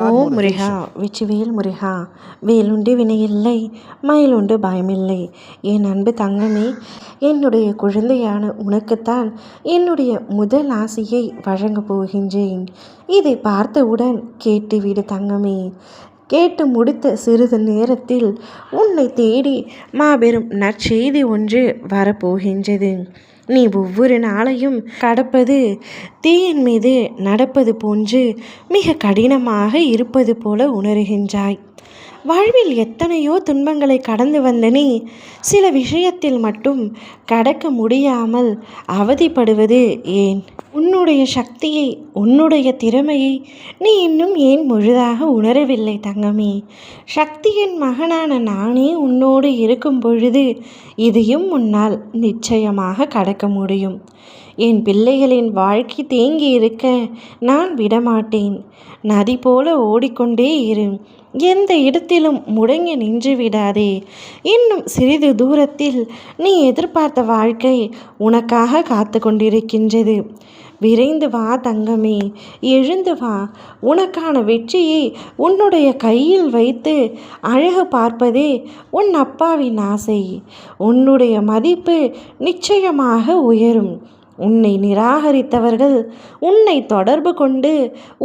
ஓம் முருகா வெற்றிவேல் முருகா. வேலுண்டு வினையில்லை, மயிலுண்டு பயமில்லை. என் அன்பு தங்கமே, என்னுடைய குழந்தையான உனக்குத்தான் என்னுடைய முதல் ஆசையை வழங்கப் போகின்றேன். இதை பார்த்தவுடன் கேட்டுவிடு தங்கமே. கேட்டு முடித்த சிறிது நேரத்தில் உன்னை தேடி மாபெரும் நற்செய்தி ஒன்று வரப்போகின்றது. நீ ஒவ்வொரு நாளையும் கடப்பது தீயின் மீது நடப்பது போன்று மிக கடினமாக இருப்பது போல உணர்கின்றாய். வாழ்வில் எத்தனையோ துன்பங்களை கடந்து வந்த நீ சில விஷயத்தில் மட்டும் கடக்க முடியாமல் அவதிப்படுவது ஏன்? உன்னுடைய சக்தியை, உன்னுடைய திறமையை நீ இன்னும் ஏன் முழுதாக உணரவில்லை தங்கமே? சக்தியின் மகனான நானே உன்னோடு இருக்கும் பொழுது இதையும் உன்னால் நிச்சயமாக கடக்க முடியும். என் பிள்ளைகளின் வாழ்க்கை தேங்கி இருக்க நான் விடமாட்டேன். நதி போல ஓடிக்கொண்டே இரு. எந்த இடத்திலும் முடங்கி நின்று விடாதே. இன்னும் சிறிது தூரத்தில் நீ எதிர்பார்த்த வாழ்க்கை உனக்காக காத்து கொண்டிருக்கின்றது. விரைந்து வா தங்கமே, எழுந்து வா. உனக்கான வெற்றியை உன்னுடைய கையில் வைத்து அழகு பார்ப்பதே உன் அப்பாவின் ஆசை. உன்னுடைய மதிப்பு நிச்சயமாக உயரும். உன்னை நிராகரித்தவர்கள் உன்னை தொடர்பு கொண்டு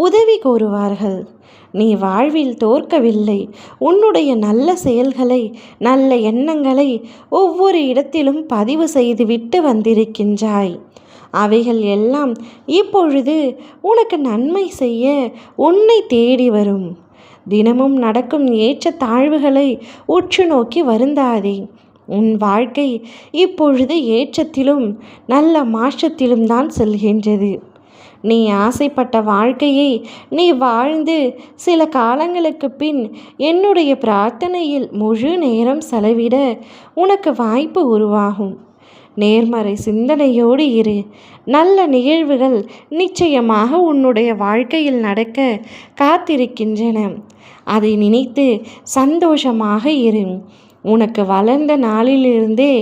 உதவி கோருவார்கள். நீ வாழ்வில் தோற்கவில்லை. உன்னுடைய நல்ல செயல்களை, நல்ல எண்ணங்களை ஒவ்வொரு இடத்திலும் பதிவு செய்துவிட்டு வந்திருக்கின்றாய். அவைகள் எல்லாம் இப்பொழுது உனக்கு நன்மை செய்ய உன்னை தேடி வரும். தினமும் நடக்கும் ஏற்ற தாழ்வுகளை உற்று நோக்கி வருந்தாதே. உன் வாழ்க்கை இப்பொழுது ஏற்றத்திலும் நல்ல மாற்றத்திலும் தான் செல்கின்றது. நீ ஆசைப்பட்ட வாழ்க்கையை நீ வாழ்ந்து சில காலங்களுக்கு பின் என்னுடைய பிரார்த்தனையில் முழு நேரம் செலவிட உனக்கு வாய்ப்பு உருவாகும். நேர்மறை சிந்தனையோடு இரு. நல்ல நிகழ்வுகள் நிச்சயமாக உன்னுடைய வாழ்க்கையில் நடக்க காத்திருக்கின்றன. அதை நினைத்து சந்தோஷமாக இரு. உனக்கு வளர்ந்த நாளிலிருந்தே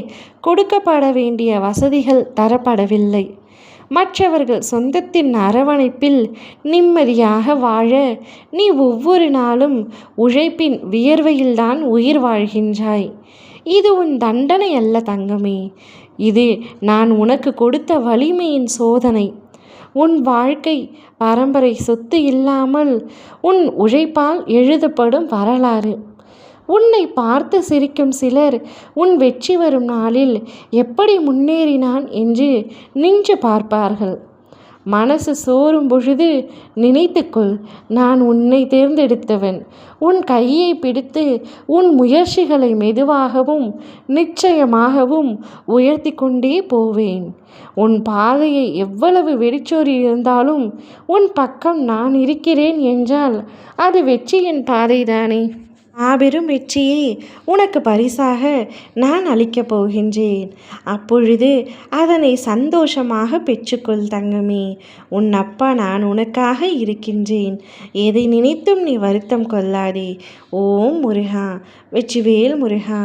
கொடுக்கப்பட வேண்டிய வசதிகள் தரப்படவில்லை. மற்றவர்கள் சொந்தத்தின் அரவணைப்பில் நிம்மதியாக வாழ நீ ஒவ்வொரு நாளும் உழைப்பின் வியர்வையில்தான் உயிர் வாழ்கின்றாய். இது உன் தண்டனை அல்ல தங்கமே. இது நான் உனக்கு கொடுத்த வலிமையின் சோதனை. உன் வாழ்க்கை பரம்பரை சொத்து இல்லாமல் உன் உழைப்பால் எழுதப்படும் வரலாறு. உன்னை பார்த்து சிரிக்கும் சிலர் உன் வெற்றி வரும் நாளில் எப்படி முன்னேறினான் என்று நின்று பார்ப்பார்கள். மனசு சோறும் பொழுது நினைத்துக்கொள், நான் உன்னை தேர்ந்தெடுத்தவன். உன் கையை பிடித்து உன் முயற்சிகளை மெதுவாகவும் நிச்சயமாகவும் உயர்த்தி கொண்டே போவேன். உன் பாதையை எவ்வளவு வெறிச்சோறி இருந்தாலும் உன் பக்கம் நான் இருக்கிறேன் என்றால் அது வெற்றியின் பாதைதானே. மாபெரும் வெற்றியை உனக்கு பரிசாக நான் அளிக்கப் போகின்றேன். அப்பொழுது அதனை சந்தோஷமாக பெற்றுக்கொள் தங்கமே. உன் அப்பா நான் உனக்காக இருக்கின்றேன். எதை நினைத்தும் நீ வருத்தம் கொள்ளாதே. ஓம் முருகா. வெற்றிவேல் முருகா.